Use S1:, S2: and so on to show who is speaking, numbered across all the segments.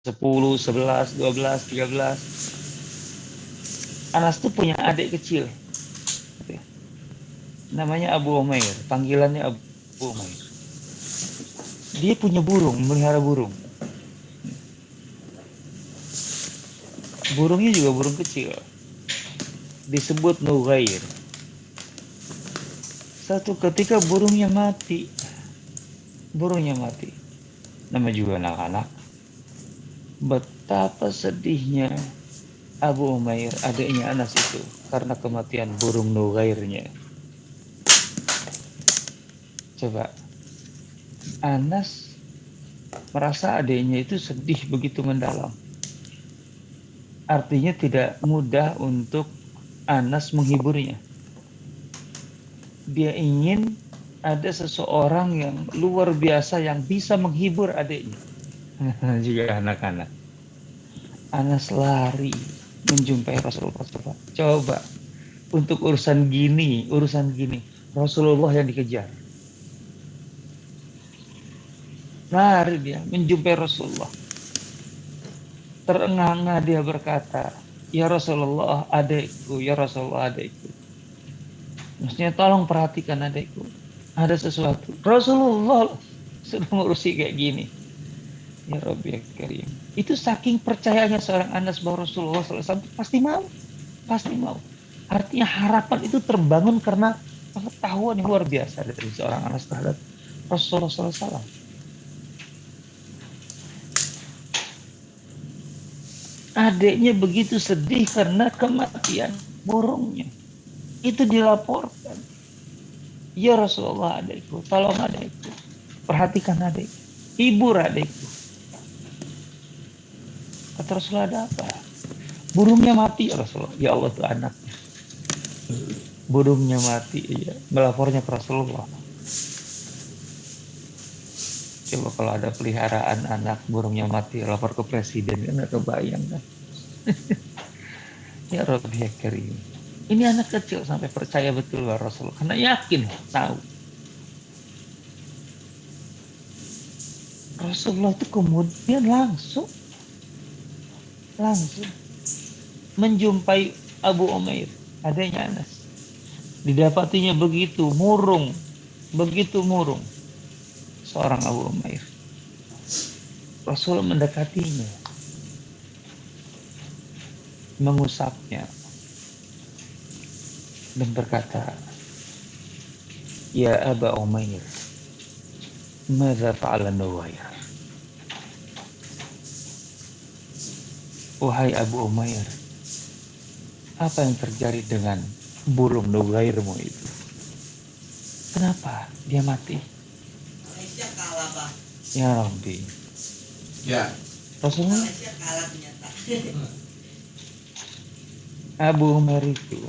S1: 10, 11, 12, 13. Anas tuh punya adik kecil. Namanya Abu Umair. Panggilannya Abu Umair. Dia punya burung, melihara burung. Burungnya juga burung kecil. Disebut Nughair. Satu ketika burungnya mati. Nama juga anak-anak. Betapa sedihnya Abu Umair, adiknya Anas itu, karena kematian burung Nughairnya. Coba, Anas merasa adiknya itu sedih begitu mendalam. Artinya tidak mudah untuk Anas menghiburnya. Dia ingin ada seseorang yang luar biasa yang bisa menghibur adiknya. Juga anak-anak. Anas lari menjumpai Rasulullah. Coba untuk urusan gini, Rasulullah yang dikejar. Lari dia menjumpai Rasulullah. Terengah-engah dia berkata, "Ya Rasulullah, adikku, ya Rasulullah, adikku." Maksudnya tolong perhatikan adikku. Ada sesuatu. Rasulullah sudah ngurusi kayak gini. Ya Rabbi ya Karim. Itu saking percayanya seorang Anas bahwa Rasulullah SAW pasti mau. Pasti mau. Artinya harapan itu terbangun karena pengetahuan yang luar biasa dari seorang Anas terhadap Rasulullah SAW. Adiknya begitu sedih karena kematian burungnya. Itu dilaporkan. Ya Rasulullah, adikku, tolong adikku. Perhatikan adikku. Hibur adikku. Kata Rasulullah, ada apa? Burungnya mati, ya Rasulullah. Ya Allah, itu anaknya. Burungnya mati, ya. Melapornya ke Rasulullah. Coba kalau ada peliharaan anak burungnya mati, lapor ke presiden, kan gak kebayang kan? Ya Rabbi ya Karim. Ini anak kecil sampai percaya betul bahwa Rasulullah. Karena yakin, tahu. Rasulullah itu kemudian langsung menjumpai Abu Umair, adanya Anas. Didapatinya begitu murung seorang Abu Umair. Rasul mendekatinya, mengusapnya, dan berkata, "Ya Aba Umair, madza fa'ala Nughair?" Wahai Abu Umair, apa yang terjadi dengan burung Nughairmu itu? Kenapa dia mati?
S2: Malaysia kalah, Pak.
S1: Ya Rabbi.
S3: Ya.
S1: Rasulullah,
S2: Malaysia kalah ternyata.
S1: Abu Umair itu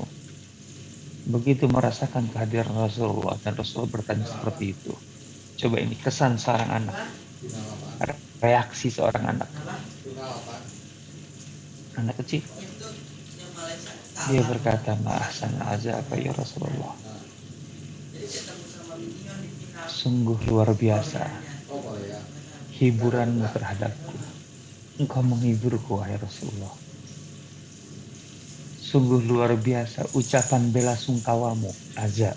S1: begitu merasakan kehadiran Rasulullah dan Rasulullah bertanya seperti itu. Coba ini kesan seorang anak, reaksi seorang anak kecil.
S2: Itu yang Malaysia kalah.
S1: Dia berkata, "Ma'ahsan azaba ya Rasulullah."
S2: Jadi ketemu sama Minion di final.
S1: Sungguh luar biasa
S3: Oh, Korea.
S1: hiburanmu terhadapku. Engkau menghiburku, wahai Rasulullah. Sungguh luar biasa ucapan bela sungkawamu, aza,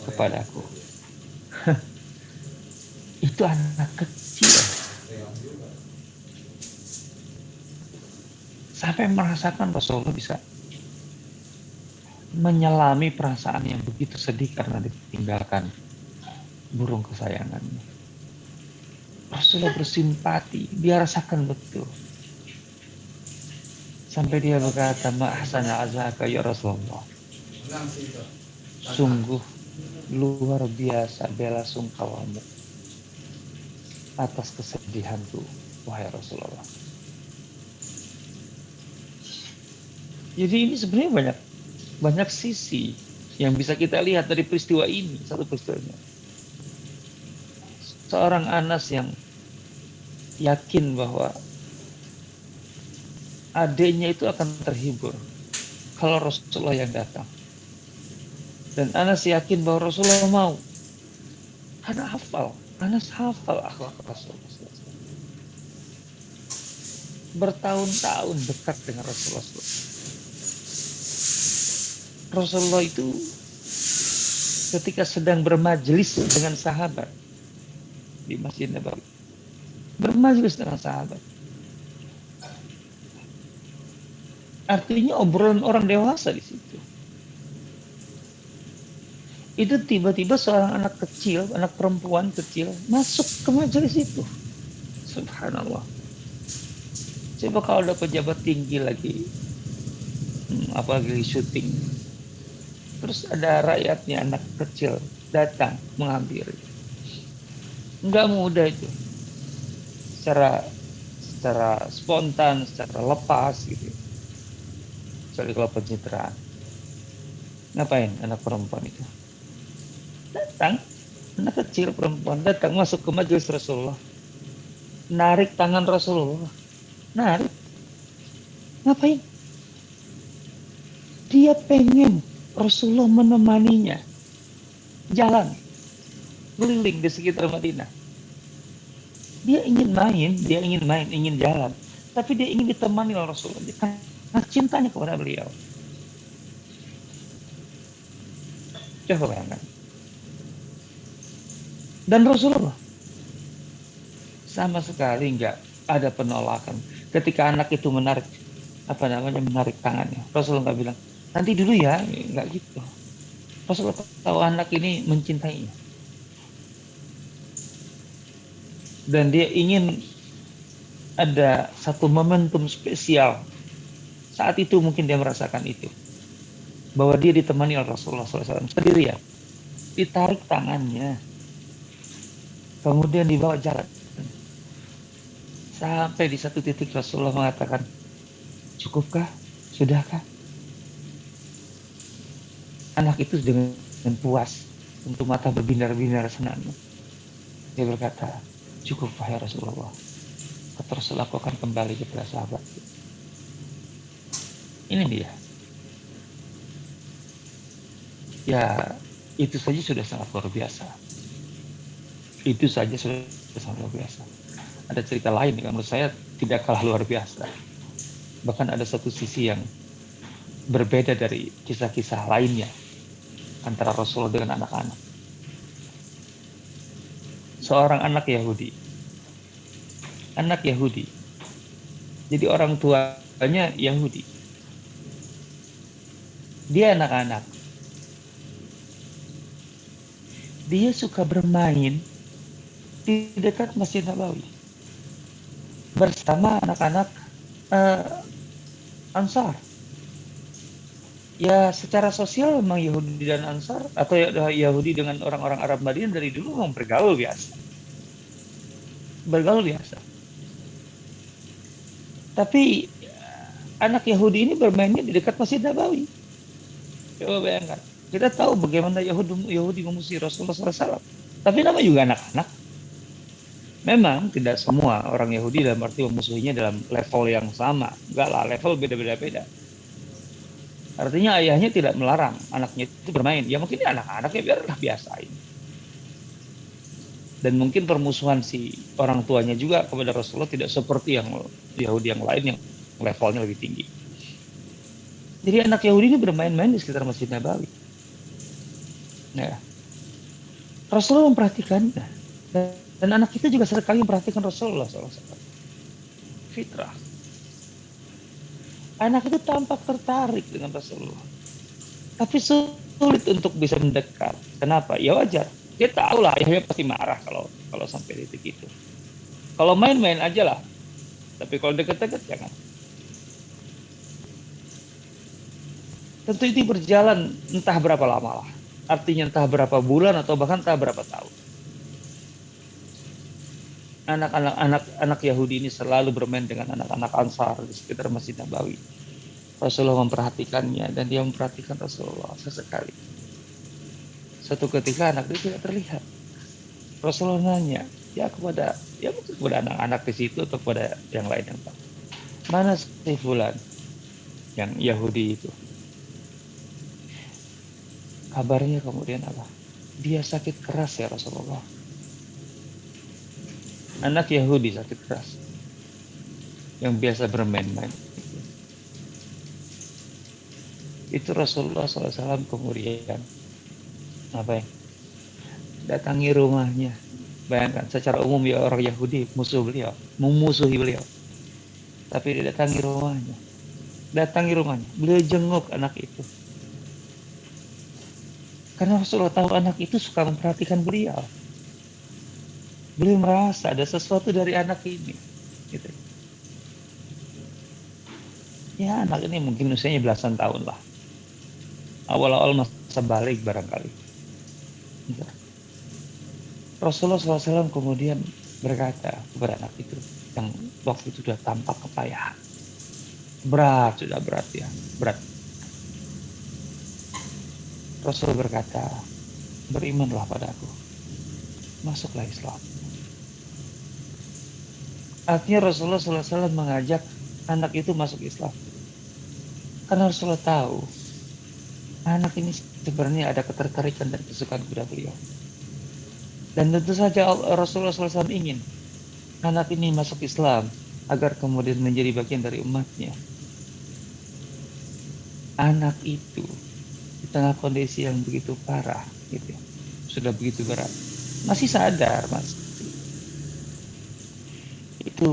S1: kepadaku. Itu anak kecil sampai merasakan Rasulullah bisa menyelami perasaan yang begitu sedih karena ditinggalkan burung kesayangannya. Rasulullah bersimpati, dia rasakan betul. Sampai dia berkata, "Ma'ahsana azaka ya Rasulullah." Sungguh luar biasa bela sungkawamu atas kesedihanku, wahai Rasulullah. Jadi ini sebenarnya banyak sisi yang bisa kita lihat dari peristiwa ini, satu peristiwanya. Seorang Anas yang yakin bahwa adiknya itu akan terhibur kalau Rasulullah yang datang. Dan Anas yakin bahwa Rasulullah mau. Karena Anas hafal akhlak Rasulullah. bertahun-tahun dekat dengan Rasulullah. Rasulullah itu ketika sedang bermajelis dengan sahabat di Masjid Nabawi, bermajelis dengan sahabat, artinya obrolan orang dewasa di situ. Itu tiba-tiba seorang anak kecil, anak perempuan kecil masuk ke majelis itu. Subhanallah. Coba kalau ada pejabat tinggi lagi, apalagi syuting, terus ada rakyatnya, anak kecil datang menghampiri, nggak mudah itu, secara spontan, secara lepas gitu. Kecuali kalau pencitraan. Ngapain anak perempuan itu? Datang, anak kecil perempuan datang masuk ke majelis Rasulullah, narik tangan Rasulullah, narik. Ngapain? Dia pengen Rasulullah menemaninya jalan keliling di sekitar Madinah. Dia ingin main, ingin jalan, tapi dia ingin ditemani oleh Rasulullah karena cintanya kepada beliau. Coba bayangkan. Dan Rasulullah sama sekali nggak ada penolakan ketika anak itu menarik tangannya. Rasulullah nggak bilang nanti dulu ya, nggak gitu. Rasulullah tahu anak ini mencintainya dan dia ingin ada satu momentum spesial. Saat itu mungkin dia merasakan itu, bahwa dia ditemani oleh Rasulullah SAW sendirian, ditarik tangannya, kemudian dibawa jalan sampai di satu titik Rasulullah mengatakan, cukupkah? Sudahkah? Anak itu dengan puas, untuk mata berbinar-binar senang. Dia berkata, cukup wahai Rasulullah. Terus aku akan kembali kepada sahabat. Ini dia. Ya, itu saja sudah sangat luar biasa. Itu saja sudah sangat luar biasa. Ada cerita lain yang menurut saya tidak kalah luar biasa. Bahkan ada satu sisi yang berbeda dari kisah-kisah lainnya antara Rasulullah dengan anak-anak. Seorang anak Yahudi. Jadi orang tuanya Yahudi. Dia anak-anak. Dia suka bermain di dekat Masjid Nabawi bersama anak-anak Ansar. Ya, secara sosial memang Yahudi dan Ansar atau Yahudi dengan orang-orang Arab Madinah dari dulu memang bergaul biasa. Tapi anak Yahudi ini bermainnya di dekat Masjid Nabawi. Coba bayangkan. Kita tahu bagaimana Yahudi memusuhi Rasulullah SAW. Tapi nama juga anak-anak. Memang tidak semua orang Yahudi dalam arti memusuhinya dalam level yang sama. Enggak lah, level beda-beda. Artinya ayahnya tidak melarang anaknya itu bermain. Ya mungkin anak-anaknya biarlah biasain. Dan mungkin permusuhan si orang tuanya juga kepada Rasulullah tidak seperti yang Yahudi yang lain yang levelnya lebih tinggi. Jadi anak Yahudi ini bermain-main di sekitar Masjid Nabawi. Nah, Rasulullah memperhatikannya. Dan anak itu juga seringkali memperhatikan Rasulullah SAW. Fitrah. Anak itu tampak tertarik dengan Rasulullah. Tapi sulit untuk bisa mendekat. Kenapa? Ya wajar. Dia tahu lah ayahnya pasti marah kalau sampai titik itu. Kalau main-main aja lah. Tapi kalau deket-deket jangan. Tentu itu berjalan entah berapa lama lah. Artinya entah berapa bulan atau bahkan entah berapa tahun. Anak Yahudi ini selalu bermain dengan anak-anak Ansar di sekitar Masjid Nabawi. Rasulullah memperhatikannya dan dia memperhatikan Rasulullah sesekali. Suatu ketika anak itu tidak terlihat. Rasulullah nanya, kepada anak-anak di situ atau kepada yang lain yang tahu. Mana si fulan yang Yahudi itu? Kabarnya kemudian apa? Dia sakit keras ya Rasulullah. Anak Yahudi sakit keras. yang biasa bermain-main. Itu Rasulullah SAW kemudian apa ya, datangi rumahnya. Bayangkan secara umum ya orang Yahudi musuh beliau, memusuhi beliau. Tapi dia datangi rumahnya, beliau jenguk anak itu. Karena Rasulullah tahu anak itu suka memperhatikan beliau. Beliau merasa ada sesuatu dari anak ini. Gitu. Ya anak ini mungkin usianya belasan tahun lah. Awal-awal masa balik barangkali. Gitu. Rasulullah SAW kemudian berkata kepada anak itu yang waktu itu sudah tampak kepayahan. Sudah berat ya, berat. Rasul berkata, berimanlah padaku, masuklah Islam. Artinya Rasulullah SAW mengajak anak itu masuk Islam. Karena Rasulullah tahu, anak ini sebenarnya ada ketertarikan dan kesukaan kepada beliau. Dan tentu saja Rasulullah SAW ingin anak ini masuk Islam agar kemudian menjadi bagian dari umatnya. Anak itu di tengah kondisi yang begitu parah, gitu, sudah begitu berat, masih sadar, itu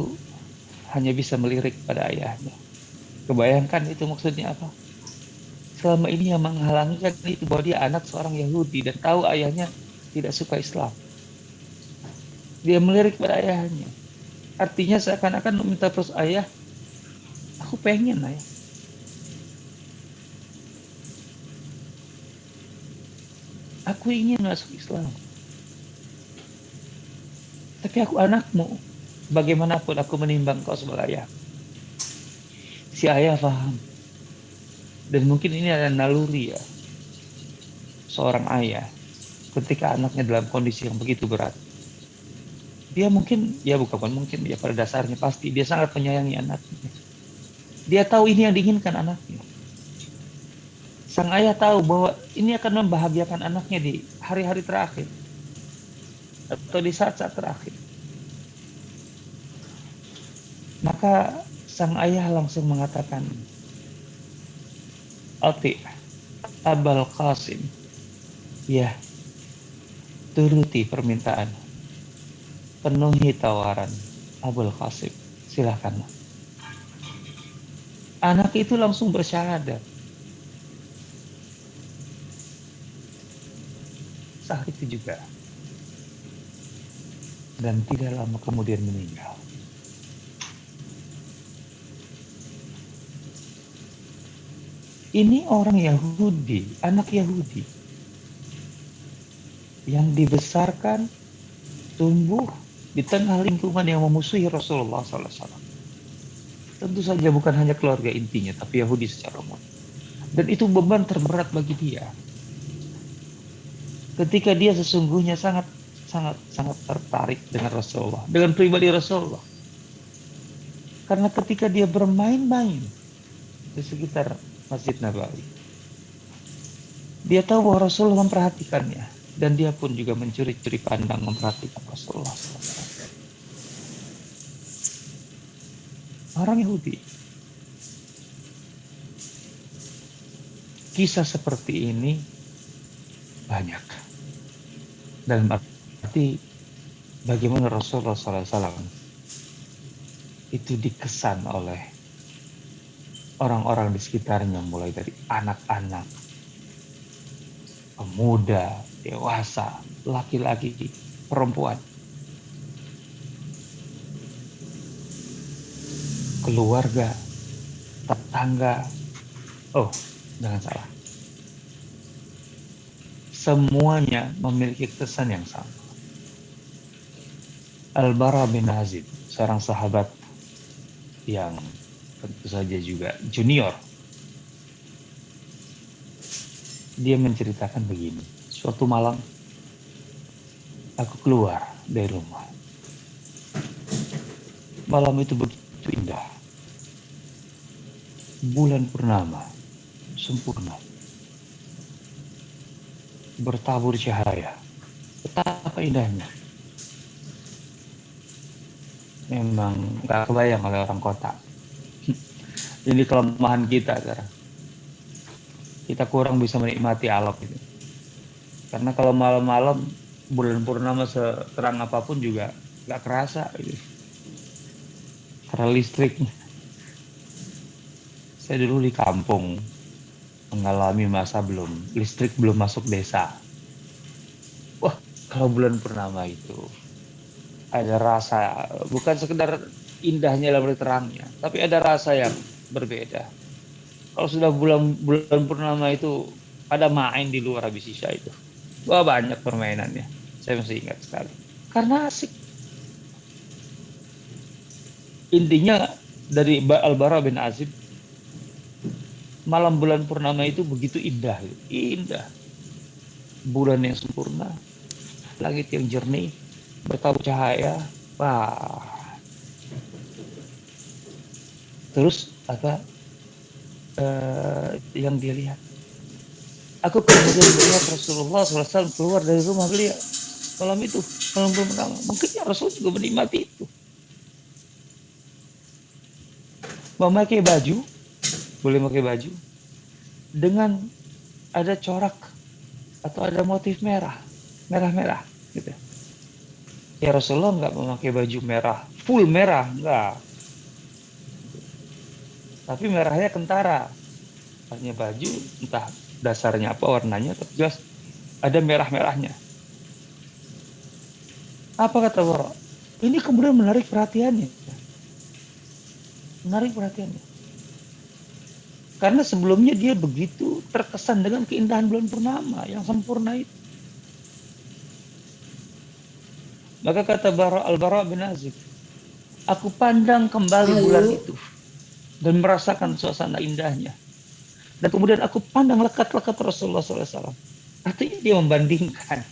S1: hanya bisa melirik pada ayahnya. Kebayangkan itu maksudnya apa? Selama ini yang menghalangi kan itu bahwa dia anak seorang Yahudi dan tahu ayahnya tidak suka Islam. Dia melirik pada ayahnya. Artinya seakan-akan meminta terus, ayah, aku pengen ayah. Aku ingin masuk Islam. Tapi aku anakmu. Bagaimanapun aku menimbang kau sebagai ayah. Si ayah paham. Dan mungkin ini adalah naluri ya. Seorang ayah. Ketika anaknya dalam kondisi yang begitu berat. Dia mungkin, ya bukan mungkin, dia pada dasarnya pasti dia sangat menyayangi anaknya. Dia tahu ini yang diinginkan anaknya. Sang ayah tahu bahwa ini akan membahagiakan anaknya di hari-hari terakhir. Atau di saat-saat terakhir. Maka sang ayah langsung mengatakan, Ati Abul Qasim. Ya, turuti permintaan. Penuhi tawaran Abul Qasim, silakan. Anak itu langsung bersyahadat. Saat itu juga. Dan tidak lama kemudian meninggal. Ini orang Yahudi, anak Yahudi. Yang dibesarkan, tumbuh di tengah lingkungan yang memusuhi Rasulullah SAW. Tentu saja bukan hanya keluarga intinya, tapi Yahudi secara umum. Dan itu beban terberat bagi dia. Ketika dia sesungguhnya sangat tertarik dengan Rasulullah, dengan pribadi Rasulullah. Karena ketika dia bermain-main di sekitar Masjid Nabawi, dia tahu bahwa Rasulullah memperhatikannya. Dan dia pun juga mencuri-curi pandang memperhatikan Rasulullah SAW. Orang Yahudi. Kisah seperti ini banyak. Dalam arti bagaimana Rasulullah SAW itu dikesan oleh orang-orang di sekitarnya, mulai dari anak-anak, pemuda, dewasa, laki-laki, perempuan, keluarga, tetangga. Oh, jangan salah. Semuanya memiliki kesan yang sama. Al-Bara bin Azib, seorang sahabat yang tentu saja juga junior. Dia menceritakan begini. Suatu malam, aku keluar dari rumah. Malam itu begitu indah. Bulan purnama, sempurna. Bertabur cahaya. Betapa indahnya. memang nggak kebayang oleh orang kota. Ini kelemahan kita sekarang. Kita kurang bisa menikmati alam itu. Karena kalau malam-malam bulan purnama seterang apapun juga nggak kerasa gitu. Karena listrik. Saya dulu di kampung mengalami masa listrik belum masuk desa. Wah, kalau bulan purnama itu ada rasa, bukan sekedar indahnya dalam terangnya, tapi ada rasa yang berbeda. Kalau sudah bulan bulan purnama itu ada main di luar habis isya itu. Wah, banyak permainannya. Saya masih ingat sekali. Karena asik. Intinya dari Al-Bara bin Azib, malam bulan purnama itu begitu indah. Indah. Bulan yang sempurna, langit yang jernih, bertaut cahaya. Wah, terus apa yang dia lihat? Aku kemudian melihat Rasulullah SAW keluar dari rumah beliau malam itu, malam pertama. Mungkin ya Rasul juga menikmati itu. Memakai baju, boleh memakai baju dengan ada corak atau ada motif merah-merah, gitu. Ya Rasulullah nggak memakai baju merah, full merah, nggak. Tapi merahnya kentara. Hanya baju, entah dasarnya apa warnanya, tapi jelas ada merah-merahnya. Apa kata Bara? Ini kemudian menarik perhatiannya. Menarik perhatiannya. Karena sebelumnya dia begitu terkesan dengan keindahan bulan purnama yang sempurna itu. Maka kata Al-Bara bin Azib, aku pandang kembali bulan itu dan merasakan suasana indahnya. Dan kemudian aku pandang lekat-lekat Rasulullah SAW. Artinya dia membandingkan.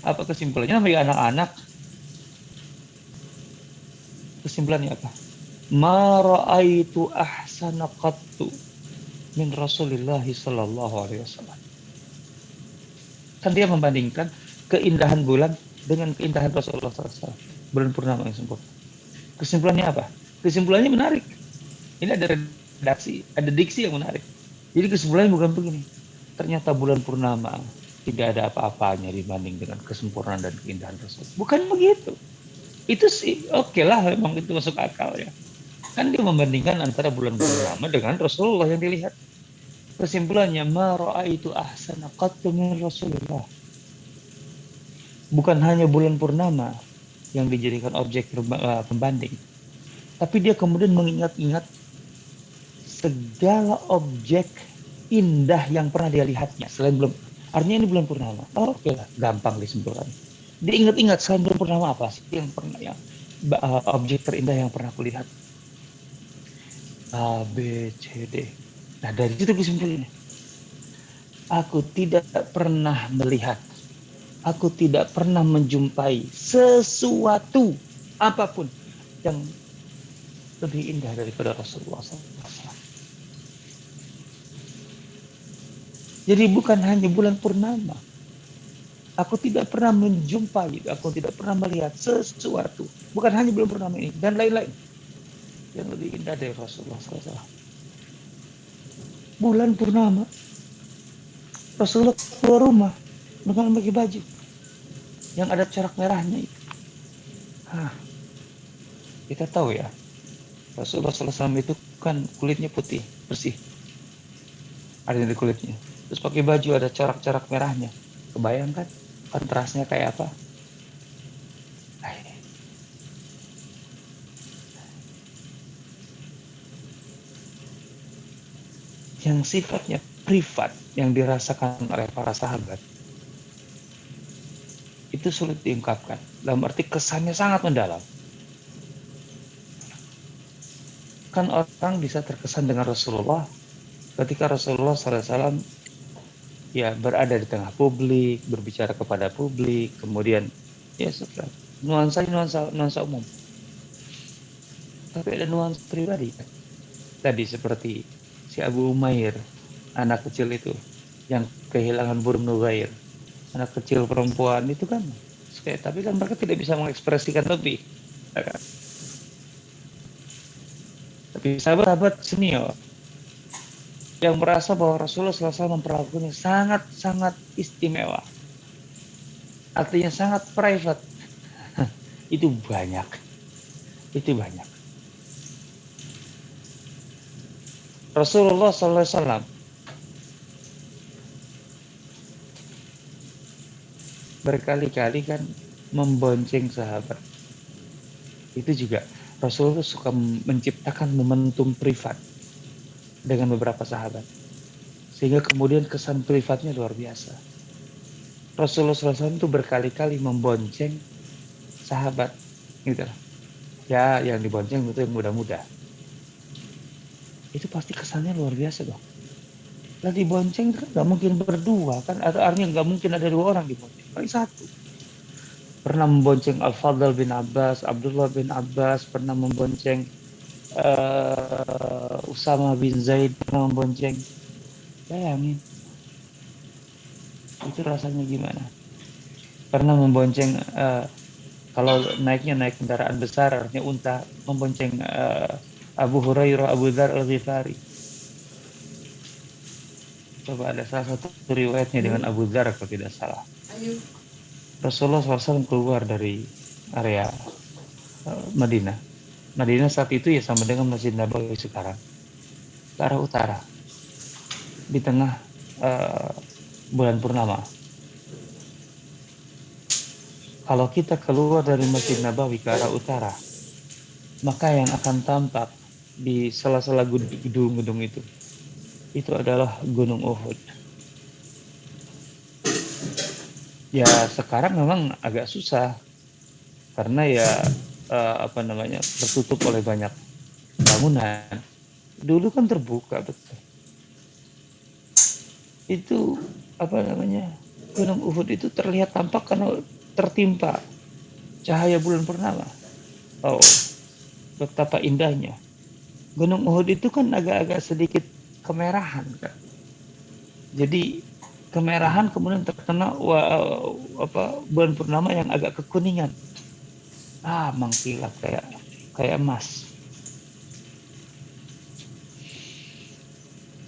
S1: Apa kesimpulannya? Namanya anak-anak. Kesimpulannya apa? Ma ra'aitu ahsana qattu min Rasulillah sallallahu alaihi wasallam. Kan dia membandingkan keindahan bulan dengan keindahan Rasulullah SAW. Bulan purnama yang sempurna. Kesimpulannya apa? Kesimpulannya menarik. Ini ada redaksi, ada diksi yang menarik. Jadi kesimpulannya bukan begini. Ternyata bulan purnama tidak ada apa-apanya dibanding dengan kesempurnaan dan keindahan Rasul. Bukan begitu. Itu sih oke lah, memang itu masuk akal ya. Kan dia membandingkan antara bulan purnama dengan Rasulullah yang dilihat. Kesimpulannya, ma ra'aitu ahsana qattu min Rasulullah. Bukan hanya bulan purnama yang dijadikan objek pembanding, tapi dia kemudian mengingat-ingat segala objek indah yang pernah dia lihatnya selain bulan. Artinya ini bulan purnama. Oh, oke lah, gampang disimpulkan. Dia ingat-ingat selain bulan purnama apa sih yang pernah objek terindah yang pernah aku lihat. A, B, C, D. Nah, dari situ kesimpulannya. Aku tidak pernah melihat, aku tidak pernah menjumpai sesuatu apapun yang lebih indah daripada Rasulullah SAW. Jadi bukan hanya bulan purnama. Aku tidak pernah menjumpai, aku tidak pernah melihat sesuatu. Bukan hanya bulan purnama ini, dan lain-lain. Yang lebih indah dari Rasulullah SAW. Bulan purnama, Rasulullah keluar rumah dengan memakai baju yang ada corak merahnya itu. Kita tahu ya, Rasulullah SAW itu kan kulitnya putih, bersih. Ada di kulitnya. Terus pakai baju ada corak-corak merahnya. Kebayangkan kontrasnya kayak apa? Yang sifatnya privat yang dirasakan oleh para sahabat itu sulit diungkapkan. Dalam arti kesannya sangat mendalam. Kan orang bisa terkesan dengan Rasulullah ketika Rasulullah SAW ya berada di tengah publik, berbicara kepada publik, kemudian ya sudah nuansa umum. Tapi ada nuansa pribadi kan. Tadi seperti si Abu Umair, anak kecil itu yang kehilangan burung Nugair, anak kecil perempuan itu kan Tapi kan mereka tidak bisa mengekspresikan lebih. Ya kan? Tapi sahabat-sahabat senior yang merasa bahwa Rasulullah SAW memperlakukannya sangat-sangat istimewa, artinya sangat private, itu banyak. Rasulullah SAW berkali-kali kan membonceng sahabat. Itu juga Rasulullah suka menciptakan momentum privat dengan beberapa sahabat, sehingga kemudian kesan privatnya luar biasa. Rasulullah SAW itu berkali-kali membonceng sahabat, gitu. Ya, yang dibonceng itu yang muda-muda. Itu pasti kesannya luar biasa dong. Lah dibonceng kan nggak mungkin berdua kan, atau artinya nggak mungkin ada 2 orang dibonceng, paling 1. Pernah membonceng Al-Fadl bin Abbas, Abdullah bin Abbas, pernah membonceng Usama bin Zaid, pernah membonceng. Bayangin, itu rasanya gimana? Pernah membonceng kalau naik kendaraan besar, artinya unta, membonceng Abu Hurairah, Abu Dzar Al-Ghifari. Coba ada salah satu riwayatnya dengan Abu Dzar kalau tidak salah. Rasulullah SAW keluar dari area Madinah. Madinah saat itu ya sama dengan Masjid Nabawi sekarang, ke arah utara, di tengah bulan purnama. Kalau kita keluar dari Masjid Nabawi ke arah utara, maka yang akan tampak di sela-sela gedung-gedung itu adalah Gunung Uhud. Ya sekarang memang agak susah karena ya tertutup oleh banyak bangunan. Dulu kan terbuka betul. Itu Gunung Uhud itu terlihat tampak karena tertimpa cahaya bulan purnama. Oh, betapa indahnya. Gunung Uhud itu kan agak-agak sedikit kemerahan kan. Jadi kemerahan kemudian terkena bulan purnama yang agak kekuningan. Mengkilap kayak emas.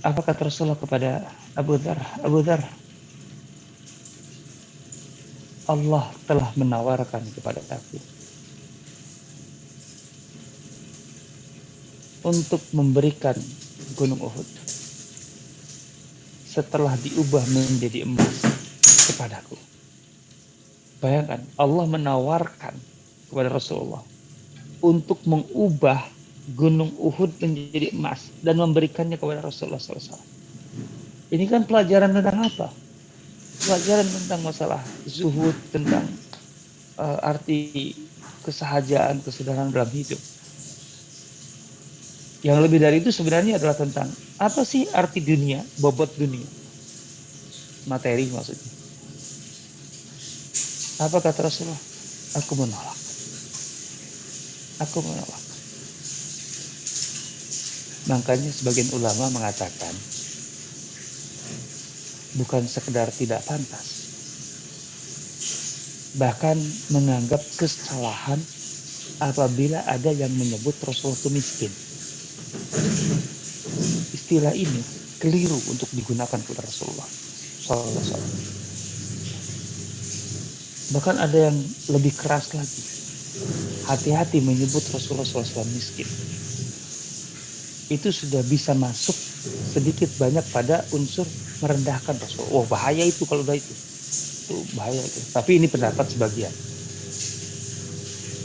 S1: Apa kata Rasulullah kepada Abu Dzar? Abu Dzar, Allah telah menawarkan kepada aku untuk memberikan Gunung Uhud setelah diubah menjadi emas kepadaku. Bayangkan, Allah menawarkan kepada Rasulullah untuk mengubah Gunung Uhud menjadi emas dan memberikannya kepada Rasulullah SAW. Ini kan pelajaran tentang apa? Pelajaran tentang masalah zuhud, tentang arti kesahajaan, kesederhanaan dalam hidup. Yang lebih dari itu sebenarnya adalah tentang apa sih arti dunia, bobot dunia, materi maksudnya. Apa kata Rasulullah? Aku menolak. Makanya sebagian ulama mengatakan bukan sekedar tidak pantas, bahkan menganggap kesalahan apabila ada yang menyebut Rasulullah itu miskin. Istilah ini keliru untuk digunakan kepada Rasulullah SAW. Bahkan ada yang lebih keras lagi, hati-hati menyebut Rasulullah SAW miskin. Itu sudah bisa masuk sedikit banyak pada unsur merendahkan Rasulullah. Bahaya itu kalau udah itu bahaya itu. Tapi ini pendapat sebagian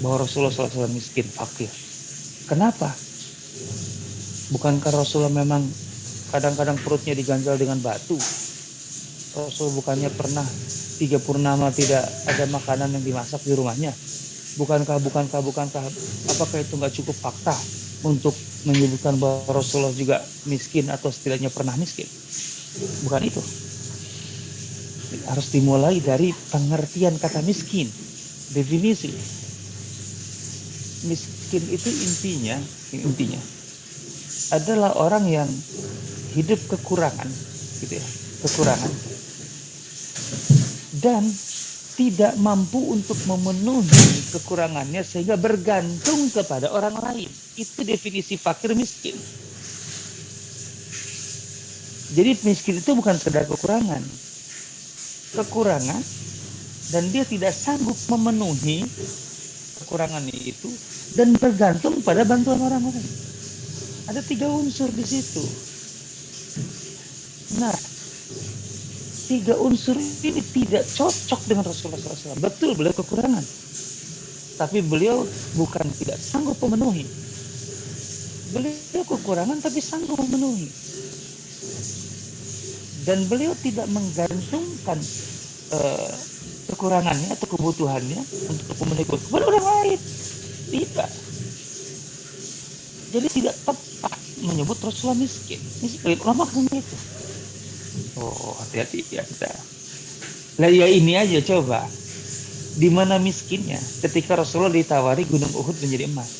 S1: bahwa Rasulullah SAW miskin, fakir. Kenapa? Bukankah Rasulullah memang kadang-kadang perutnya diganjal dengan batu? Rasul bukannya pernah 3 purnama tidak ada makanan yang dimasak di rumahnya? Bukankah apakah itu nggak cukup fakta untuk menyebutkan bahwa Rasulullah juga miskin atau setidaknya pernah miskin? Bukan itu. Harus dimulai dari pengertian kata miskin, definisi. Miskin itu intinya adalah orang yang hidup kekurangan, gitu ya, kekurangan, dan tidak mampu untuk memenuhi kekurangannya sehingga bergantung kepada orang lain. Itu definisi fakir miskin. Jadi miskin itu bukan sekedar kekurangan, dan dia tidak sanggup memenuhi kekurangan itu dan bergantung pada bantuan orang lain. Ada 3 unsur di situ. Nah, 3 unsur ini tidak cocok dengan Rasulullah SAW. Betul, beliau kekurangan, tapi beliau bukan tidak sanggup memenuhi. Beliau kekurangan tapi sanggup memenuhi. Dan beliau tidak menggantungkan kekurangannya atau kebutuhannya untuk memenuhi kepada orang lain. Tidak. Jadi tidak tepat menyebut Rasulullah miskin. Miskin, ulama maksudnya itu. Oh, hati-hati ya kita. Lah ya ini aja coba. Di mana miskinnya ketika Rasulullah ditawari Gunung Uhud menjadi emas.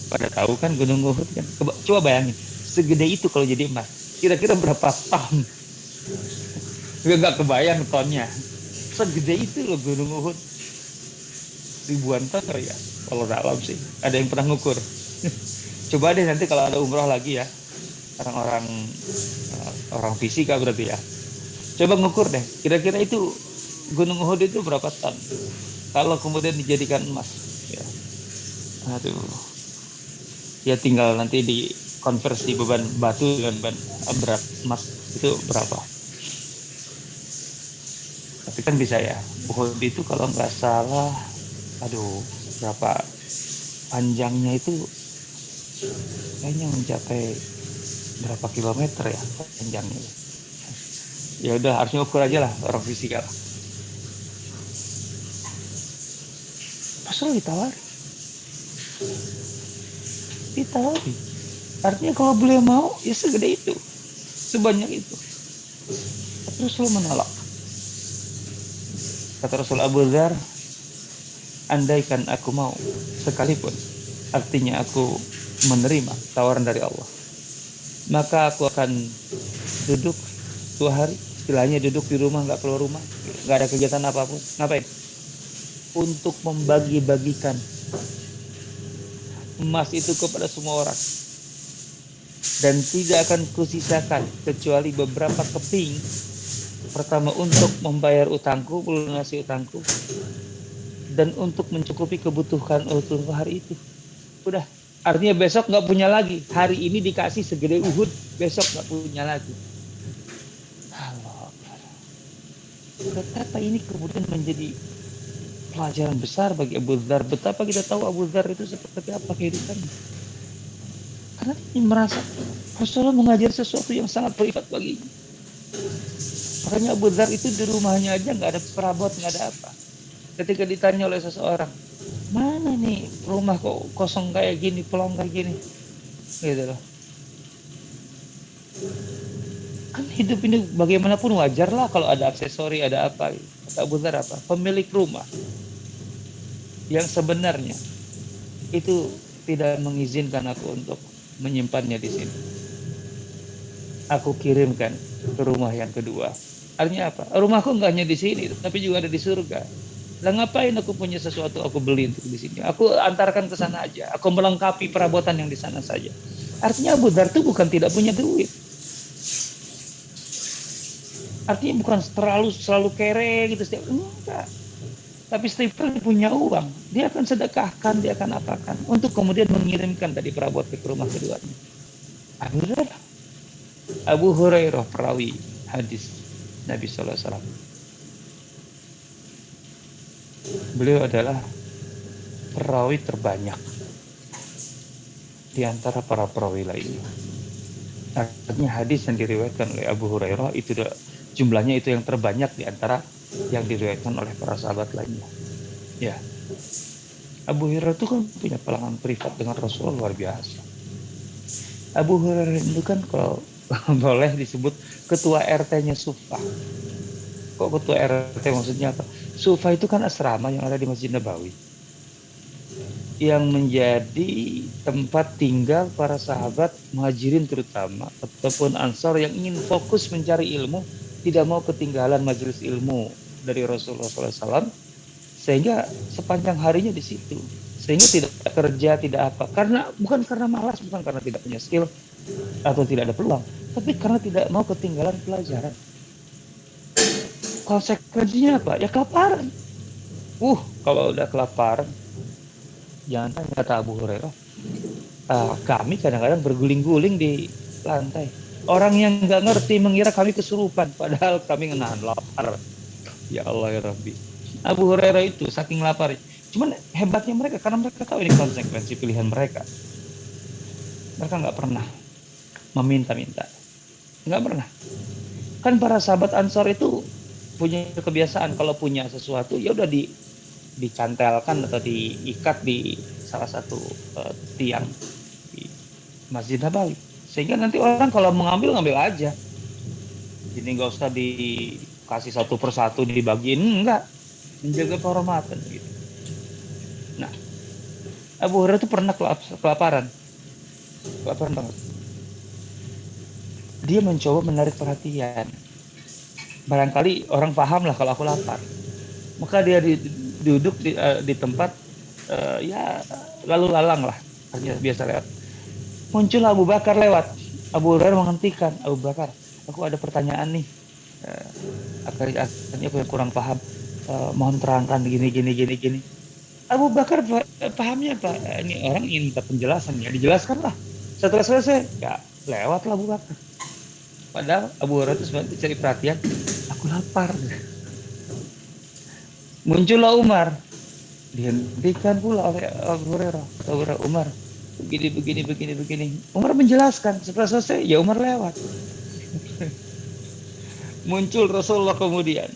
S1: Pada tahu kan Gunung Uhud kan. Coba bayangin, segede itu kalau jadi emas. Kira-kira berapa ton? Enggak kebayang tonnya. Segede itu loh Gunung Uhud. Ribuan ton ya. Kalau dalam sih. Ada yang pernah ngukur. Coba deh nanti kalau ada umroh lagi ya. Orang fisika berarti ya. Coba ngukur deh. Kira-kira itu Gunung Uhud itu berapa ton? Kalau kemudian dijadikan emas. Ya. Aduh. Ya tinggal nanti dikonversi beban batu dengan berat emas itu berapa. Tapi kan bisa ya. Uhud itu kalau nggak salah, berapa panjangnya itu kayaknya mencapai berapa kilometer ya panjangnya. Ya udah harusnya ukur aja lah orang fisika. Pasal ditawari. Artinya kalau beliau mau ya segede itu, sebanyak itu. Tapi Rasul menolak. Kata Rasul, Abu Dzar, andaikan aku mau sekalipun, artinya aku menerima tawaran dari Allah, maka aku akan duduk 2 hari, istilahnya duduk di rumah, nggak keluar rumah, nggak ada kegiatan apapun. Ngapain? Untuk membagi-bagikan emas itu kepada semua orang, dan tidak akan kusisakan kecuali beberapa keping. Pertama untuk membayar utangku, melunasi utangku, dan untuk mencukupi kebutuhan untuk hari itu. Udah. Artinya besok nggak punya lagi. Hari ini dikasih segede Uhud, besok nggak punya lagi. Allah. Betapa ini kemudian menjadi pelajaran besar bagi Abu Dzar. Betapa kita tahu Abu Dzar itu seperti apa kehidupannya. Karena dia merasa Rasulullah mengajar sesuatu yang sangat privat baginya. Makanya Abu Dzar itu di rumahnya aja nggak ada perabot, nggak ada apa. Ketika ditanya oleh seseorang, mana nih rumah kok kosong kayak gini, pelong kayak gini, gitu loh. Kan hidup ini bagaimanapun wajar lah kalau ada aksesori, ada apa. Kata Abu Dzar apa? Pemilik rumah yang sebenarnya itu tidak mengizinkan aku untuk menyimpannya di sini. Aku kirimkan ke rumah yang kedua. Artinya apa? Rumahku nggak hanya di sini, tapi juga ada di surga. Lah ngapain aku punya sesuatu aku beli untuk di sini? Aku antarkan ke sana aja. Aku melengkapi perabotan yang di sana saja. Artinya Abu Dzar itu bukan tidak punya duit. Artinya bukan selalu kere gitu setiap, enggak. Tapi setiap kali punya uang, dia akan sedekahkan, dia akan apakan untuk kemudian mengirimkan tadi perabot ke rumah keduanya. Abu Hurairah perawi hadis Nabi sallallahu alaihi wasallam. Beliau adalah perawi terbanyak di antara para perawi lainnya. Artinya hadis yang diriwayatkan oleh Abu Hurairah itu jumlahnya itu yang terbanyak di antara yang diriwayatkan oleh para sahabat lainnya. Ya. Abu Hurairah itu kan punya pelanggan privat dengan Rasulullah luar biasa. Abu Hurairah itu kan kalau boleh disebut ketua RT-nya Sufa. Kok ketua RT maksudnya apa? Sufa itu kan asrama yang ada di Masjid Nabawi, yang menjadi tempat tinggal para sahabat muhajirin terutama, ataupun ansor yang ingin fokus mencari ilmu, tidak mau ketinggalan majelis ilmu, dari Rasulullah SAW, sehingga sepanjang harinya di situ, sehingga tidak kerja, tidak apa, karena bukan karena malas, bukan karena tidak punya skill atau tidak ada peluang, tapi karena tidak mau ketinggalan pelajaran. Konsekuensinya apa? Ya kelaparan. Kalau udah kelaparan, jangan tanya, kata Abu Hurairah, kami kadang-kadang berguling-guling di lantai. Orang yang nggak ngerti mengira kami kesurupan, padahal kami menahan lapar. Ya Allah ya Rabbi. Abu Hurairah itu saking lapar. Cuman hebatnya mereka, karena mereka tahu ini konsekuensi pilihan mereka. Mereka nggak pernah meminta-minta. Nggak pernah. Kan para sahabat Ansor itu punya kebiasaan, kalau punya sesuatu, ya udah dicantelkan atau diikat di salah satu tiang di Masjid Nabawi, sehingga nanti orang kalau mengambil ngambil aja, jadi nggak usah dikasih satu persatu dibagiin, enggak, menjaga kehormatan gitu. Nah, Abu Hurairah itu pernah kelaparan banget. Dia mencoba menarik perhatian, barangkali orang paham lah kalau aku lapar, maka dia duduk di tempat ya lalu lalang lah, hanya biasa lewat. Muncul Abu Bakar lewat. Abu Hurairah menghentikan. Abu Bakar, aku ada pertanyaan nih. Akhirnya aku yang kurang paham. Mohon terangkan gini. Abu Bakar pahamnya apa? Ini orang ingin minta penjelasan, ya dijelaskan lah. Setelah selesai, ya lewatlah Abu Bakar. Padahal Abu Hurairah itu sebenarnya cari perhatian. Aku lapar. Muncullah Umar. Dihentikan pula oleh Abu Hurairah. Umar, begini. Umar menjelaskan. Setelah selesai, ya Umar lewat. Muncul Rasulullah kemudian.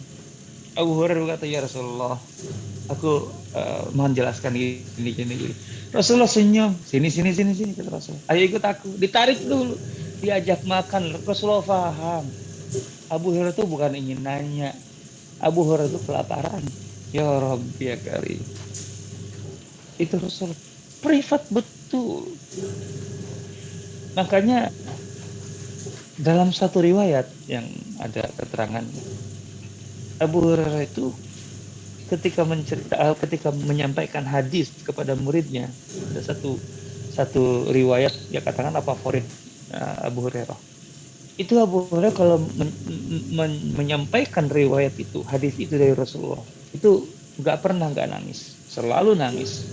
S1: Abu Hurairah berkata, ya Rasulullah, aku mohon jelaskan gini. Rasulullah senyum. Sini, kata Rasul. Ayo ikut aku. Ditarik dulu. Diajak makan. Rasulullah paham. Abu Hurairah itu bukan ingin nanya. Abu Hurairah itu kelaparan. Ya Rabbi ya Karim. Itu Rasul privat betul. Makanya dalam satu riwayat yang ada keterangan, Abu Hurairah itu ketika menyampaikan hadis kepada muridnya, ada satu riwayat ya katakanlah favorit Abu Hurairah. Itu Abu Hurairah kalau menyampaikan riwayat itu, hadis itu dari Rasulullah, itu nggak nangis, selalu nangis.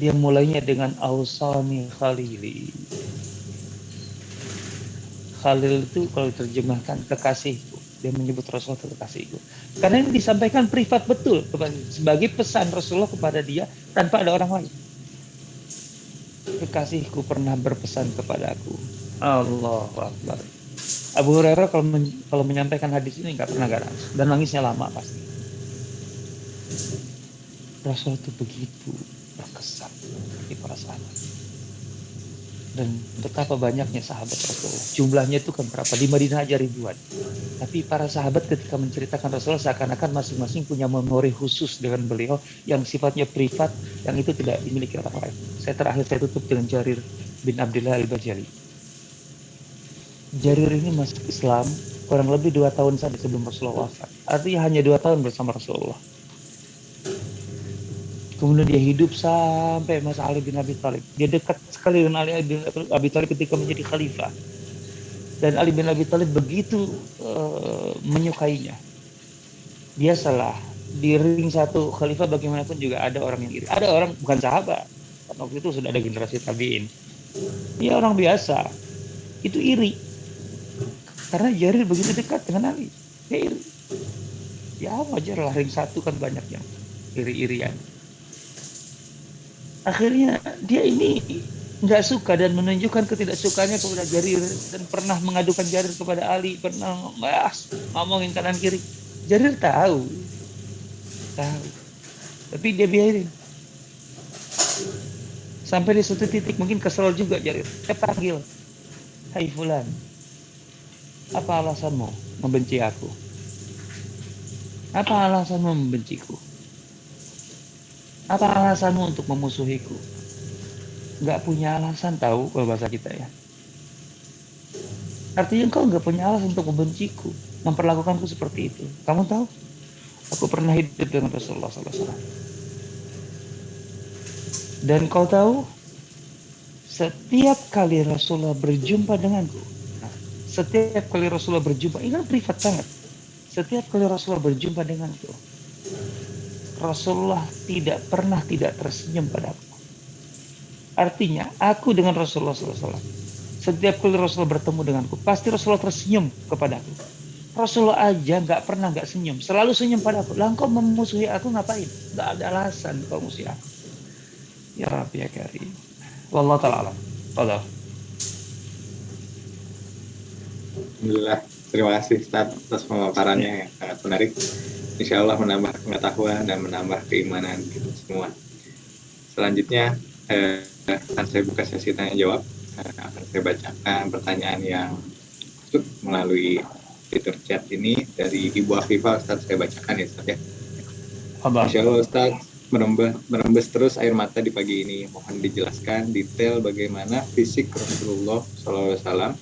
S1: Dia mulainya dengan Ausani Khalili. Khalil itu kalau diterjemahkan kekasihku. Dia menyebut Rasulullah kekasihku. Karena ini disampaikan privat betul sebagai pesan Rasulullah kepada dia tanpa ada orang lain. Kekasihku pernah berpesan kepadaku. Allahu Akbar. Abu Hurairah kalau menyampaikan hadis ini nggak pernah nangis, dan nangisnya lama pasti. Rasul itu begitu berkesan di para sahabat. Dan betapa banyaknya sahabat Rasulullah. Jumlahnya itu kan berapa? Di Madinah aja ribuan. Tapi para sahabat ketika menceritakan Rasulullah seakan-akan masing-masing punya memori khusus dengan beliau yang sifatnya privat, yang itu tidak dimiliki orang lain. Saya tutup dengan Jarir bin Abdullah al-Bajali. Jarir ini masuk Islam kurang lebih 2 tahun saja sebelum Rasulullah wafat. Artinya hanya 2 tahun bersama Rasulullah. Kemudian dia hidup sampai masa Ali bin Abi Thalib. Dia dekat sekali dengan Ali bin Abi Thalib ketika menjadi khalifah. Dan Ali bin Abi Thalib begitu menyukainya. Biasalah, di ring satu khalifah bagaimanapun juga ada orang yang iri. Ada orang bukan sahabat. Waktu itu sudah ada generasi tabi'in. Dia orang biasa. Itu iri. Karena Jarir begitu dekat dengan Ali. Dia iri. Ya wajar lah, ring satu kan banyak yang iri-irian. Akhirnya dia ini nggak suka dan menunjukkan ketidaksukaannya kepada Jarir, dan pernah mengadukan Jarir kepada Ali, pernah ngomongin kanan kiri. Jarir tahu, tapi dia biarin. Sampai di suatu titik mungkin kesel juga Jarir. Dia panggil, hai Fulan, apa alasanmu membenci aku? Apa alasanmu membenciku? Apa alasanmu untuk memusuhiku? Gak punya alasan, tahu kalau bahasa kita ya. Artinya engkau gak punya alasan untuk membenciku. memperlakukanku seperti itu. Kamu tahu, aku pernah hidup dengan Rasulullah SAW. Dan kau tahu, setiap kali Rasulullah berjumpa denganku, nah, setiap kali Rasulullah berjumpa, ini kan privat banget. Setiap kali Rasulullah berjumpa denganku, Rasulullah tidak pernah tidak tersenyum padaku. Artinya, aku dengan Rasulullah SAW, setiap kali Rasulullah bertemu denganku, pasti Rasulullah tersenyum kepadaku. Rasulullah aja nggak pernah nggak senyum, selalu senyum padaku. Lah kau memusuhi aku ngapain? Nggak ada alasan kau musuhi aku. Ya Rabbi ya Karim. Wallahu ta'ala alam. Wallah.
S4: Alhamdulillah, terima kasih Ustaz atas pemaparannya yang sangat menarik. Insya Allah menambah pengetahuan dan menambah keimanan kita semua. Selanjutnya akan saya buka sesi tanya jawab. Akan saya bacakan pertanyaan yang masuk melalui fitur chat ini dari Ibu Afifah. Ustaz, saya bacakan ya Ustaz ya. Insya Allah Ustaz, merembes terus air mata di pagi ini. Mohon dijelaskan detail bagaimana fisik Rasulullah SAW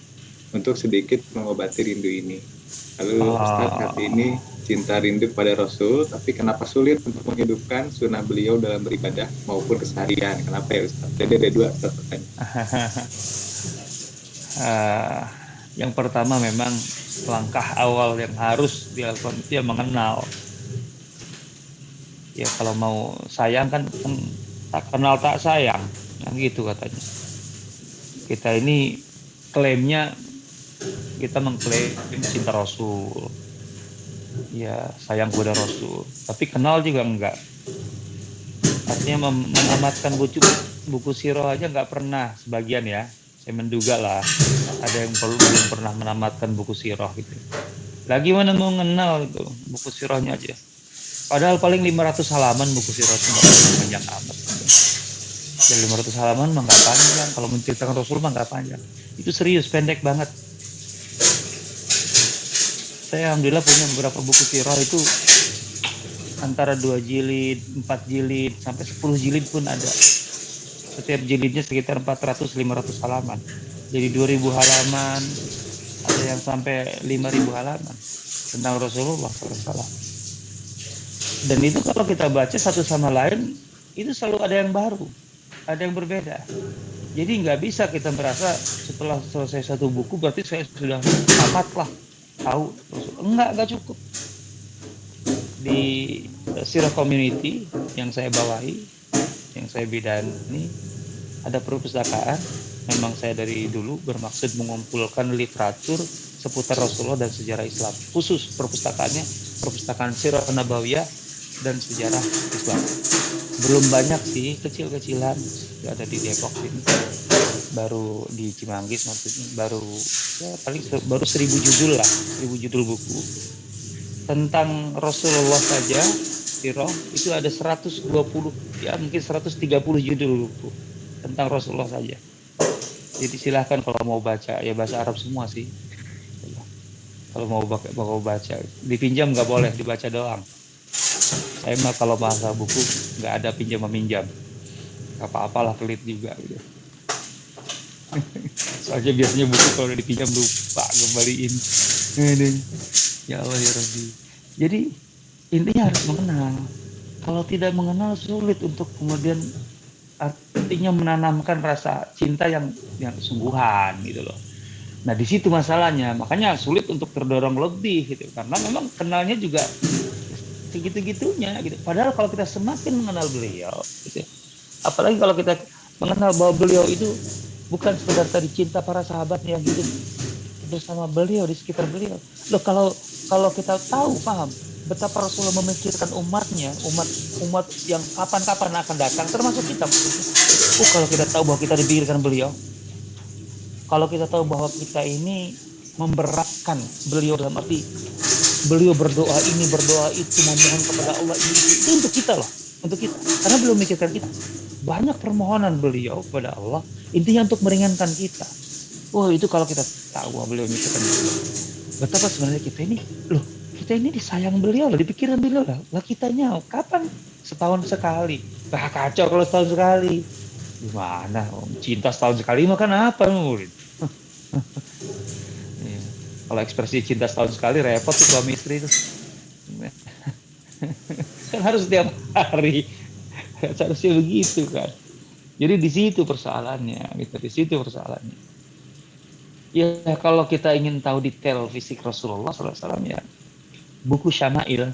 S4: untuk sedikit mengobati rindu ini. Lalu Ustaz, saat ini cinta rindu pada Rasul, tapi kenapa sulit untuk menghidupkan sunnah beliau dalam beribadah maupun keseharian? Kenapa ya Ustaz? Jadi ada dua Ustaz pertanyaan.
S1: Yang pertama memang langkah awal yang harus dilakukan itu ya mengenal. Ya kalau mau sayang kan tak kenal tak sayang, kan gitu katanya. Kita ini klaimnya kita mengklaim cinta Rasul, ya sayang kepada Rasul, tapi kenal juga enggak. Artinya menamatkan buku sirah aja enggak pernah sebagian ya. Saya menduga lah ada yang belum pernah menamatkan buku sirah gitu. Lagi mana mau mengenal itu buku sirahnya aja. Padahal paling 500 halaman buku sirah itu nggak panjang amat. Dan 500 halaman mah nggak panjang. Kalau menceritakan Rasul mah nggak panjang. Itu serius, pendek banget. Saya alhamdulillah punya beberapa buku sirah itu antara 2 jilid, 4 jilid, sampai 10 jilid pun ada. Setiap jilidnya sekitar 400-500 halaman. Jadi 2000 halaman, ada yang sampai 5000 halaman tentang Rasulullah SAW. Dan itu kalau kita baca satu sama lain, itu selalu ada yang baru, ada yang berbeda. Jadi nggak bisa kita merasa setelah selesai satu buku berarti saya sudah tamat lah, tahu. Enggak cukup. Di Sirah Community yang saya bawahi, yang saya bidani, ada perpustakaan. Memang saya dari dulu bermaksud mengumpulkan literatur seputar Rasulullah dan sejarah Islam. Khusus perpustakaannya, perpustakaan Sirah Nabawiyah dan sejarah Islam. Belum banyak sih, kecil-kecilan ada di Depok ini, baru di Cimanggis maksudnya, baru ya paling baru 1000 judul lah, 1000 judul buku tentang Rasulullah saja. Sirah itu ada 120 ya mungkin 130 judul buku tentang Rasulullah saja. Jadi silahkan kalau mau baca, ya bahasa Arab semua sih. Kalau mau baca, dipinjam nggak boleh, dibaca doang. Saya mah kalau bahasa buku nggak ada pinjam meminjam, apa-apalah pelit juga gitu. Soalnya biasanya buku kalau udah dipinjam lupa kembaliin. Ya Allah ya Rabbi. Jadi intinya harus mengenal. Kalau tidak mengenal sulit untuk kemudian artinya menanamkan rasa cinta yang sungguhan gitu loh. Nah di situ masalahnya, makanya sulit untuk terdorong lebih gitu, karena memang kenalnya juga segitu-gitunya gitu. Padahal kalau kita semakin mengenal beliau gitu, apalagi kalau kita mengenal bahwa beliau itu bukan sekedar tadi cinta para sahabatnya yang hidup bersama beliau di sekitar beliau. Loh kalau kita tahu paham betapa Rasulullah memikirkan umatnya, umat yang kapan-kapan akan datang, termasuk kita. Kalau kita tahu bahwa kita dipikirkan beliau, kalau kita tahu bahwa kita ini memberatkan beliau dalam arti beliau berdoa ini, berdoa itu, memohon kepada Allah ini, itu untuk kita loh, untuk kita. Karena beliau memikirkan kita. Banyak permohonan beliau kepada Allah, intinya untuk meringankan kita. Itu kalau kita tahu bahwa beliau memikirkan kita. Betapa sebenarnya kita ini disayang beliau lah, dipikiran beliau lah. Lah kitanya kapan? Setahun sekali. Kacau kalau setahun sekali. Gimana? Cinta setahun sekali makan apa murid? Kalau ekspresi cinta setahun sekali repot tuh suami istri itu. Kan harus setiap hari. Seharusnya begitu kan. Jadi di situ persoalannya, gitu. Di situ persoalannya. Ya kalau kita ingin tahu detail fisik Rasulullah SAW ya buku Syama'il,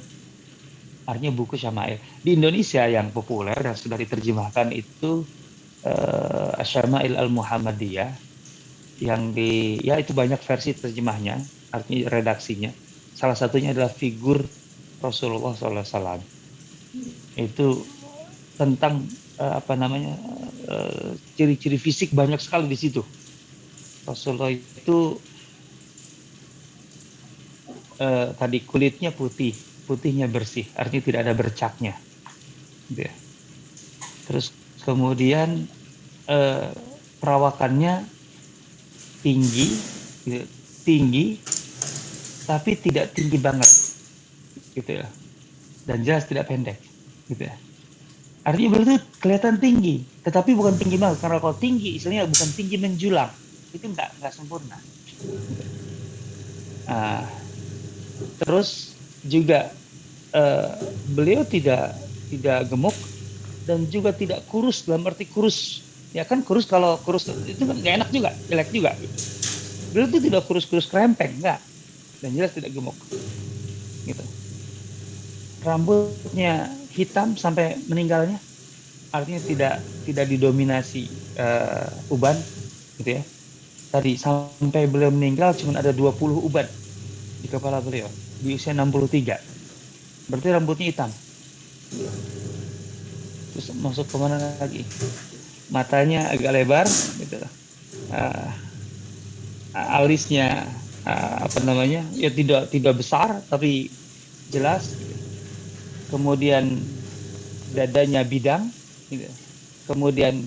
S1: artinya buku Syama'il. Di Indonesia yang populer dan sudah diterjemahkan itu Syama'il Al-Muhammadiyah yang ya itu banyak versi terjemahnya, artinya redaksinya. Salah satunya adalah figur Rasulullah SAW. Itu tentang ciri-ciri fisik banyak sekali di situ. Rasulullah itu tadi kulitnya putihnya bersih, artinya tidak ada bercaknya. Gitu ya. Terus kemudian perawakannya tinggi, tapi tidak tinggi banget, gitu ya. Dan jelas tidak pendek, gitu ya. Artinya berarti kelihatan tinggi, tetapi bukan tinggi banget. Karena kalau tinggi, istilahnya bukan tinggi menjulang, itu nggak sempurna. Terus juga beliau tidak gemuk dan juga tidak kurus dalam arti kurus. Ya kan kurus, kalau kurus itu kan nggak enak juga, jelek juga. Beliau itu tidak kurus krempeng, nggak. Dan jelas tidak gemuk. Gitu. Rambutnya hitam sampai meninggalnya, artinya tidak didominasi uban, gitu ya. Tadi sampai beliau meninggal cuma ada 20 uban di kepala beliau di usia 63. Berarti rambutnya hitam. Terus masuk kemana lagi? Matanya agak lebar, gitu. Alisnya ya tidak besar tapi jelas. Kemudian dadanya bidang, gitu. Kemudian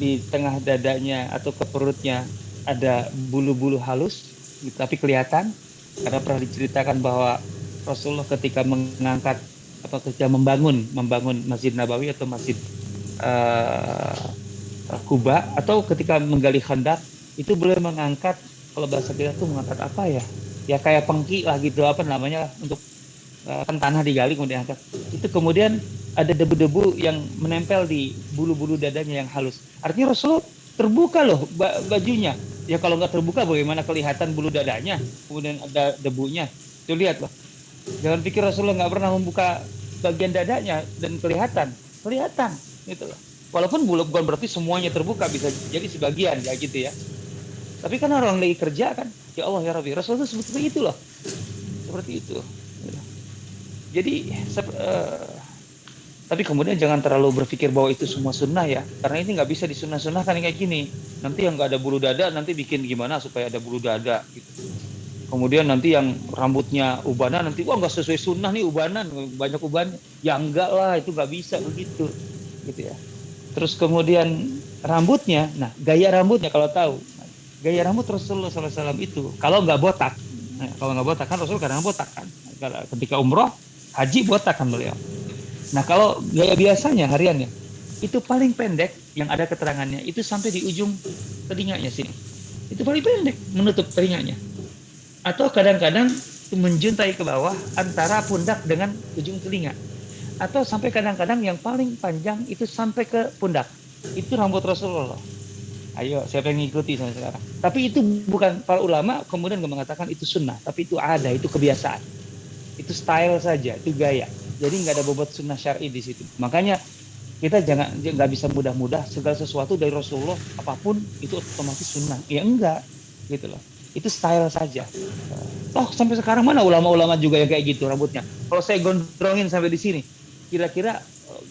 S1: di tengah dadanya atau ke perutnya ada bulu-bulu halus, gitu, tapi kelihatan. Karena pernah diceritakan bahwa Rasulullah ketika ketika membangun Masjid Nabawi atau Masjid Kuba, atau ketika menggali Khandaq, itu beliau mengangkat, kalau bahasa kita tuh mengangkat apa ya? Ya kayak pengki lah gitu, untuk kan tanah digali kemudian angkat. Itu kemudian ada debu-debu yang menempel di bulu-bulu dadanya yang halus. Artinya Rasul terbuka loh bajunya. Ya kalau nggak terbuka bagaimana kelihatan bulu dadanya? Kemudian ada debunya. Tuh lihat loh. Jangan pikir Rasulullah nggak pernah membuka bagian dadanya dan kelihatan gitu loh. Walaupun bukan berarti semuanya terbuka, bisa jadi sebagian ya gitu ya. Tapi kan orang lagi kerja kan, ya Allah ya Rabbi, Rasulullah seperti itu loh. Seperti itu. Jadi tapi kemudian jangan terlalu berpikir bahwa itu semua sunnah ya, karena ini nggak bisa disunnah-sunnahkan kayak gini. Nanti yang nggak ada bulu dada nanti bikin gimana supaya ada bulu dada gitu. Kemudian nanti yang rambutnya ubanan nanti nggak sesuai sunnah nih, ubanan banyak uban. Ya enggak lah, itu nggak bisa begitu gitu ya. Terus kemudian rambutnya, nah gaya rambutnya kalau tahu, gaya rambut Rasulullah SAW itu kalau nggak botak, kalau nggak botak kan Rasul kadang botak kan, ketika umroh haji botak kan beliau. Nah kalau gaya biasanya hariannya itu paling pendek, yang ada keterangannya itu sampai di ujung telinganya sini, itu paling pendek menutup telinganya, atau kadang-kadang menjuntai ke bawah antara pundak dengan ujung telinga, atau sampai kadang-kadang yang paling panjang itu sampai ke pundak. Itu rambut Rasulullah. Ayo siapa yang ngikuti sampai sekarang? Tapi itu bukan, para ulama kemudian mengatakan itu sunnah, tapi itu ada, itu kebiasaan, itu style saja, itu gaya. Jadi nggak ada bobot sunnah syar'i di situ. Makanya kita nggak bisa mudah-mudah segala sesuatu dari Rasulullah apapun itu otomatis sunnah. Ya enggak, gitu loh. Itu style saja. Toh sampai sekarang mana ulama-ulama juga yang kayak gitu rambutnya. Kalau saya gondrongin sampai di sini, kira-kira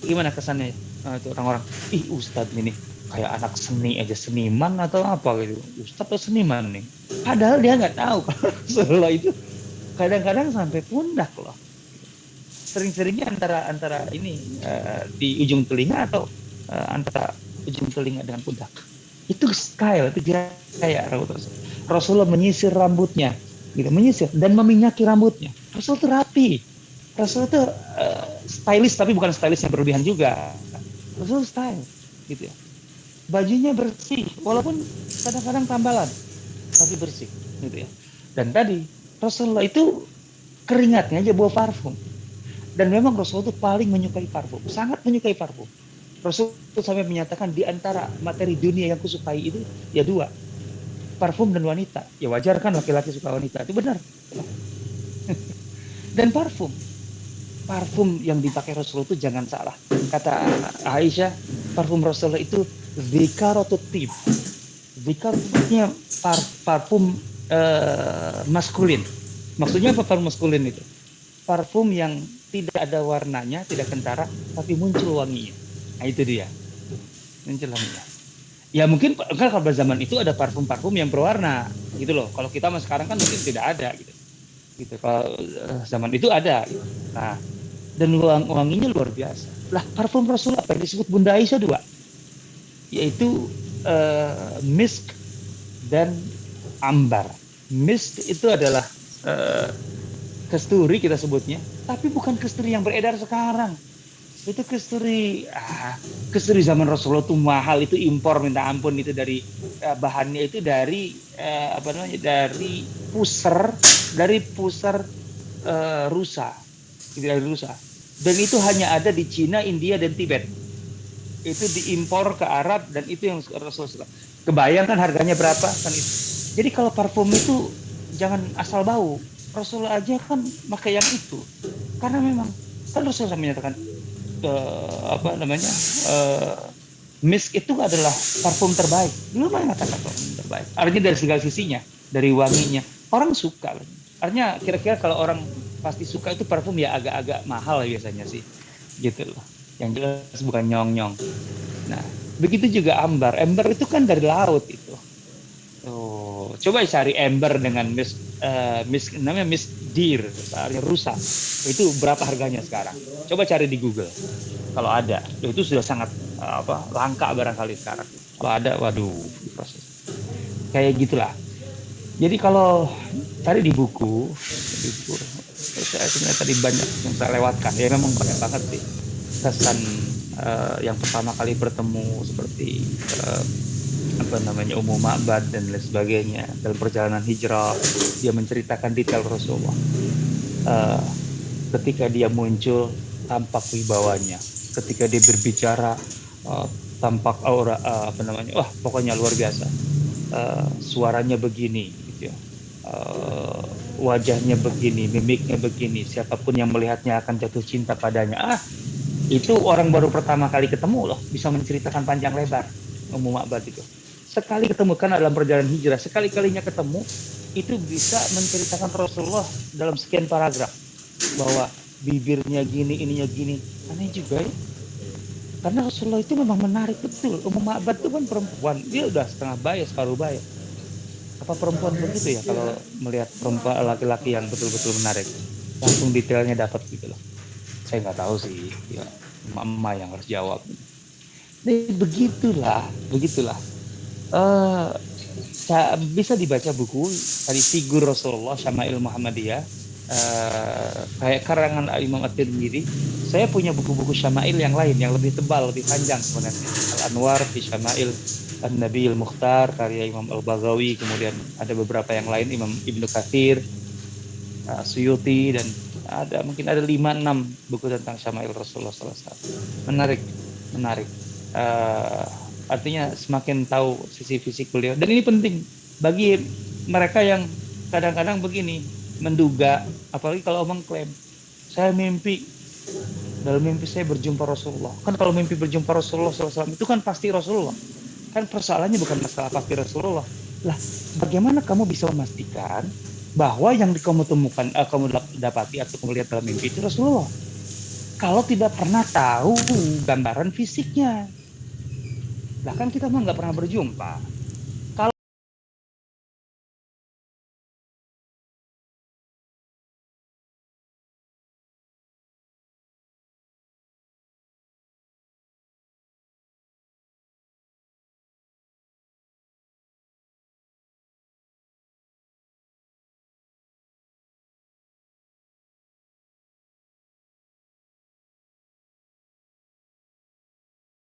S1: gimana kesannya? Itu orang-orang, ih Ustadz ini kayak anak seni aja, seniman atau apa gitu. Ustadz atau seniman nih. Padahal dia nggak tahu kalau Rasulullah itu kadang-kadang sampai pundak loh. Sering-seringnya antara ini di ujung telinga atau antara ujung telinga dengan pundak. Itu style, itu dia kayak rambut Rasulullah menyisir rambutnya, gitu, menyisir dan meminyaki rambutnya. Rasul itu rapi. Rasul itu stylish, tapi bukan stylish yang berlebihan juga. Rasul style, gitu ya. Bajunya bersih, walaupun kadang-kadang tambalan, tapi bersih, gitu ya. Dan tadi Rasulullah itu keringatnya aja bawa parfum. Dan memang Rasulullah itu paling menyukai parfum, sangat menyukai parfum. Rasulullah sampai menyatakan di antara materi dunia yang kusukai itu ya dua, parfum dan wanita. Ya wajar kan laki-laki suka wanita, itu benar. Dan parfum yang dipakai Rasulullah itu jangan salah. Kata Aisyah, parfum Rasulullah itu zikaratut tib. Zikar artinya parfum maskulin. Maksudnya apa parfum maskulin itu? Parfum yang tidak ada warnanya, tidak kentara, tapi muncul wanginya. Nah itu dia, muncul wanginya. Ya mungkin kan kalau zaman itu ada parfum-parfum yang berwarna, gitu loh. Kalau kita sekarang kan mungkin tidak ada, gitu. Kalau zaman itu ada. Gitu. Nah, dan wanginya luar biasa. Lah parfum Rasulullah apa yang disebut Bunda Aisyah dua, yaitu misk dan ambar. Misk itu adalah kasturi kita sebutnya, tapi bukan kasturi yang beredar sekarang. Itu kasturi zaman Rasulullah tuh mahal, itu impor minta ampun, itu dari bahannya itu dari dari puser rusa, dari rusa. Dan itu hanya ada di Cina, India dan Tibet. Itu diimpor ke Arab dan itu yang Rasulullah. Kebayang kan harganya berapa kan itu. Jadi kalau parfum itu jangan asal bau. Rasulullah aja kan pakai yang itu. Karena memang kan Rasulullah menyatakan misk itu adalah parfum terbaik. Belum mengatakan parfum terbaik. Artinya dari segala sisinya, dari wanginya, orang suka. Artinya kira-kira kalau orang pasti suka itu parfum ya agak-agak mahal biasanya sih, gitu loh. Yang jelas bukan nyong-nyong. Nah, begitu juga ambar. Ambar itu kan dari laut itu. Oh, coba cari amber dengan namanya misk deer, rusa. Itu berapa harganya sekarang? Coba cari di Google. Kalau ada, itu sudah sangat langka barangkali sekarang. Kalau ada, waduh, proses. Kayak gitulah. Jadi kalau tadi di buku saya sebenarnya tadi banyak yang saya lewatkan. Ya memang banyak banget sih kesan yang pertama kali bertemu seperti Ummu Ma'bad dan lain sebagainya dalam perjalanan hijrah. Dia menceritakan detail Rasulullah ketika dia muncul, tampak wibawanya, ketika dia berbicara tampak aura pokoknya luar biasa. Suaranya begini gitu ya. Wajahnya begini, mimiknya begini, siapapun yang melihatnya akan jatuh cinta padanya. Itu orang baru pertama kali ketemu loh, bisa menceritakan panjang lebar. Ummu Ma'bad itu sekali ketemu kan dalam perjalanan hijrah, sekali-kalinya ketemu itu bisa menceritakan Rasulullah dalam sekian paragraf, bahwa bibirnya gini, ininya gini. Aneh juga ya, karena Rasulullah itu memang menarik betul. Ummu Ma'bad itu kan perempuan, dia udah setengah baya, separuh baya. Apa perempuan begitu ya kalau melihat perempuan laki-laki yang betul-betul menarik, langsung detailnya dapat gitu loh. Saya nggak tahu sih, ya mama yang harus jawab. Jadi begitulah. Bisa dibaca buku dari figur Rasulullah, Syama'il Muhammadiyah, kayak karangan Imam At-Tirmidzi. Saya punya buku-buku Syama'il yang lain yang lebih tebal, lebih panjang sebenarnya. Al-Anwar fi Syama'il An-Nabi Al-Mukhtar karya Imam Al-Baghawi, kemudian ada beberapa yang lain, Imam Ibnu Katsir, Suyuti, dan mungkin ada 5-6 buku tentang Syama'il Rasulullah SAW. Menarik. Artinya semakin tahu sisi fisik beliau, dan ini penting bagi mereka yang kadang-kadang begini menduga, apalagi kalau mengklaim saya dalam mimpi saya berjumpa Rasulullah. Kan kalau mimpi berjumpa Rasulullah SAW itu kan pasti Rasulullah. Kan persoalannya bukan masalah pasti Rasulullah. Lah, bagaimana kamu bisa memastikan bahwa yang kamu temukan, kamu dapati atau kamu lihat dalam mimpi itu Rasulullah, kalau tidak pernah tahu gambaran fisiknya? Lah kan kita mah nggak pernah berjumpa.